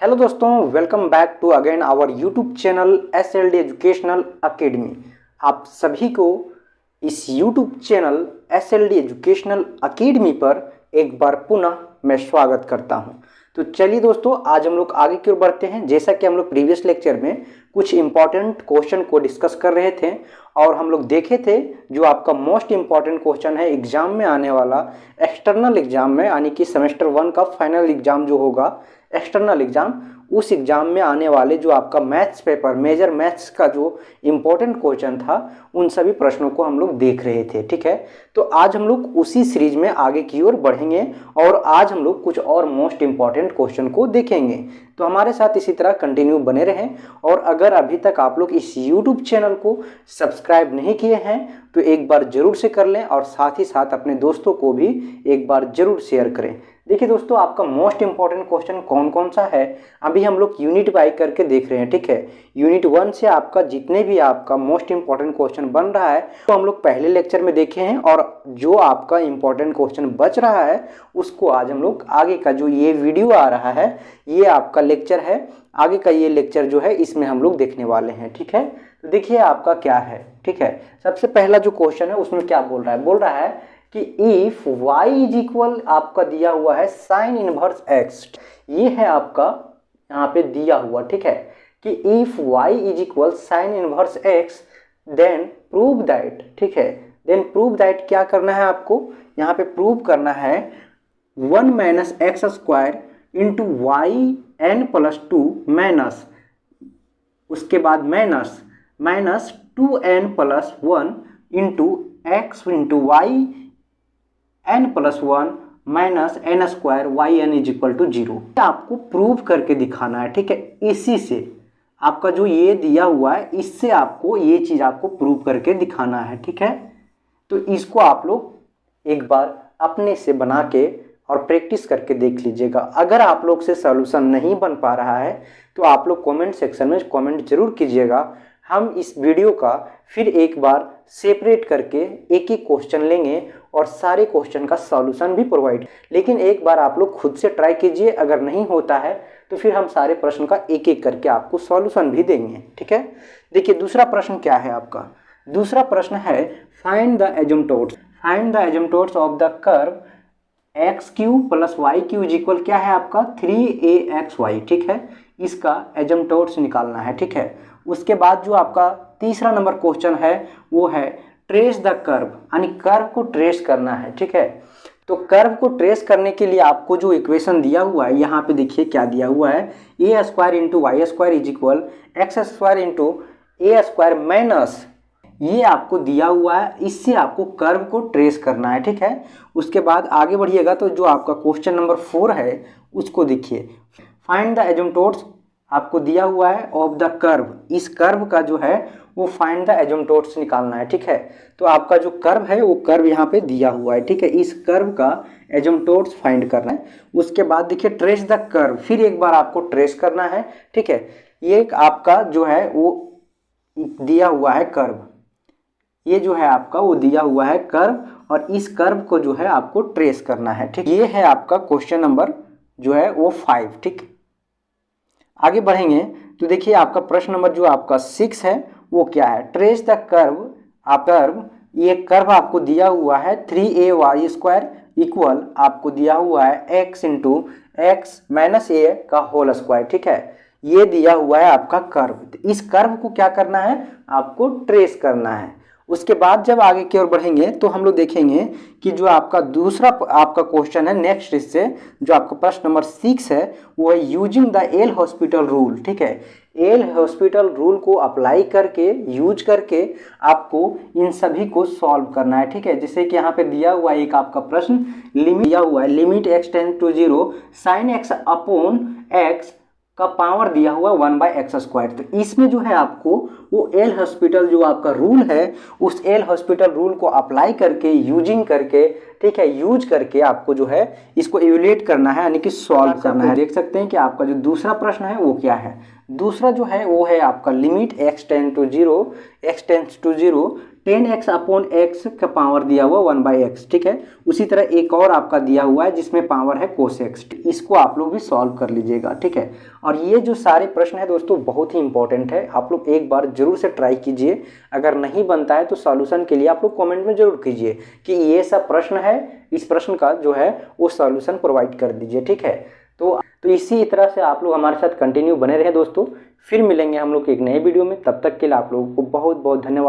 Hello दोस्तों, welcome back to again our YouTube channel SLD educational academy. आप सभी को इस YouTube channel SLD educational academy पर एक बार पुनः मैं स्वागत करता हूं। तो चलिए दोस्तों, आज हम लोग आगे की ओर बढ़ते हैं। जैसा कि हम लोग प्रीवियस लेक्चर में कुछ इंपॉर्टेंट क्वेश्चन को डिस्कस कर रहे थे और हम लोग देखे थे जो आपका मोस्ट इंपॉर्टेंट क्वेश्चन है एग्जाम में आने वाला, एक्सटर्नल एग्जाम में, यानी कि सेमेस्टर 1 का फाइनल एग्जाम जो होगा एक्सटर्नल एग्जाम, उस एग्जाम में आने वाले जो आपका मैथ्स पेपर, मेजर मैथ्स का जो इम्पोर्टेंट क्वेश्चन था, उन सभी प्रश्नों को हम लोग देख रहे थे। ठीक है, तो आज हम लोग उसी सीरीज में आगे की ओर बढ़ेंगे और आज हम लोग कुछ और मोस्ट इम्पॉर्टेंट क्वेश्चन को देखेंगे। तो हमारे साथ इसी तरह कंटिन्यू बने रहें। और अगर अभी तक आप लोग इस यूट्यूब चैनल को सब्सक्राइब नहीं किए हैं तो एक बार जरूर से कर लें और साथ ही साथ अपने दोस्तों को भी एक बार जरूर शेयर करें। देखिए दोस्तों, आपका मोस्ट इंपॉर्टेंट क्वेश्चन कौन कौन सा है अभी हम लोग यूनिट बाई करके देख रहे हैं। ठीक है, यूनिट 1 से आपका जितने भी आपका मोस्ट इंपॉर्टेंट क्वेश्चन बन रहा है तो हम लोग पहले लेक्चर में देखे हैं, और जो आपका इंपॉर्टेंट क्वेश्चन बच रहा है उसको आज हम लोग आगे का जो ये वीडियो आ रहा है, ये आपका लेक्चर है, आगे का ये लेक्चर जो है इसमें हम लोग देखने वाले हैं। ठीक है, तो देखिए आपका क्या है। ठीक है, सबसे पहला जो क्वेश्चन है उसमें क्या बोल रहा है कि इफ y इज इक्वल, आपका दिया हुआ है साइन इनवर्स x, ये है आपका यहाँ पे दिया हुआ। ठीक है, कि if y is equal sine inverse x then prove that. ठीक है, देन प्रूव दैट क्या करना है आपको, यहाँ पे प्रूव करना है 1 minus X square into Y N plus 2 minus, उसके बाद minus 2n plus 1 into X into Y n plus 1 minus N square Y N is equal to 0। आपको प्रूव करके दिखाना है। ठीक है, इसी से आपका जो ये दिया हुआ है इससे आपको ये चीज आपको प्रूव करके दिखाना है। ठीक है, तो इसको आप लोग एक बार अपने से बना के और प्रैक्टिस करके देख लीजिएगा। अगर आप लोग से सॉल्यूशन नहीं बन पा रहा है तो आप लोग कमेंट सेक्शन में कमेंट जरूर कीजिएगा। हम इस वीडियो का फिर एक बार सेपरेट करके एक एक क्वेश्चन लेंगे और सारे क्वेश्चन का सॉल्यूशन भी प्रोवाइड, लेकिन एक बार आप लोग खुद से ट्राई कीजिए। अगर नहीं होता है तो फिर हम सारे प्रश्न का एक एक करके आपको सॉल्यूशन भी देंगे। ठीक है, देखिए दूसरा प्रश्न क्या है आपका। दूसरा प्रश्न है find the asymptotes of the curve x cube plus y cube is equal, क्या है आपका 3axy। ठीक है, इसका एजिम्पटोड्स निकालना है। ठीक है, उसके बाद जो आपका तीसरा नंबर क्वेश्चन है वो है ट्रेस द कर्व, यानी कर्व को ट्रेस करना है। ठीक है, तो कर्व को ट्रेस करने के लिए आपको जो इक्वेशन दिया हुआ है यहाँ पे देखिए क्या दिया हुआ है, a square into y square is equal x square into a square minus, ये आपको दिया हुआ है, इससे आपको कर्व को ट्रेस करना है। ठीक है, उसके बाद आगे बढ़िएगा तो जो आपका क्वेश्चन नंबर 4 है उसको देखिए, फाइंड द एजिम्पटोड्स आपको दिया हुआ है ऑफ द कर्व, इस कर्व का जो है वो फाइंड द एजिम्पटोड्स निकालना है। ठीक है, तो आपका जो कर्व है वो कर्व यहाँ पे दिया हुआ है। ठीक है, इस कर्व का एजिम्पटोड्स फाइंड करना है। उसके बाद देखिए ट्रेस द कर्व, फिर एक बार आपको ट्रेस करना है। ठीक है, ये आपका जो है वो दिया हुआ है कर्व, ये जो है आपका वो दिया हुआ है कर्व, और इस कर्व को जो है आपको ट्रेस करना है। ठीक, ये है आपका क्वेश्चन नंबर जो है वो 5। ठीक, आगे बढ़ेंगे तो देखिए आपका प्रश्न नंबर जो आपका 6 है वो क्या है, ट्रेस द कर्व। आप कर्व, ये कर्व आपको दिया हुआ है 3ay स्क्वायर इक्वल आपको दिया हुआ है x इंटू एक्स माइनस ए का होल स्क्वायर। ठीक है, ये दिया हुआ है आपका कर्व। इस कर्व को क्या करना है, आपको ट्रेस करना है। उसके बाद जब आगे की ओर बढ़ेंगे तो हम लोग देखेंगे कि जो आपका दूसरा आपका क्वेश्चन है नेक्स्ट, इससे जो आपका प्रश्न नंबर 6 है वो है using the L hospital rule. ठीक है, एल हॉस्पिटल रूल को अप्लाई करके, यूज करके आपको इन सभी को सॉल्व करना है। ठीक है, जैसे कि यहाँ पे दिया हुआ एक आपका प्रश्न लिमिट दिया हुआ है, limit x tend to 0 sine x upon x का पावर दिया हुआ 1/x स्क्वायर। तो इसमें जो है आपको वो एल हॉस्पिटल जो आपका रूल है उस एल हॉस्पिटल रूल को अप्लाई करके, यूजिंग करके, ठीक है, यूज करके आपको जो है इसको इवैल्यूएट करना है, यानी कि सॉल्व करना है। देख सकते हैं कि आपका जो दूसरा प्रश्न है वो क्या है। दूसरा जो है वो है आपका limit x tend to 0 10x upon x का पावर दिया हुआ 1/x, ठीक है। उसी तरह एक और आपका दिया हुआ है जिसमें पावर है cos x, इसको आप लोग भी सॉल्व कर लीजिएगा, ठीक है। और ये जो सारे प्रश्न है दोस्तों बहुत ही इंपॉर्टेंट है, आप लोग एक बार जरूर से ट्राई कीजिए। अगर नहीं बनता है तो सॉल्यूशन के लिए आप लोग कमेंट में जरूर कीजिए कि ये सब प्रश्न है, इस प्रश्न का जो है वो सॉल्यूशन प्रोवाइड कर दीजिए, ठीक है। तो इसी तरह से आप लोग हमारे साथ कंटिन्यू बने रहे दोस्तों। फिर मिलेंगे हम लोग एक नए वीडियो में, तब तक के लिए आप लोगों को बहुत बहुत धन्यवाद।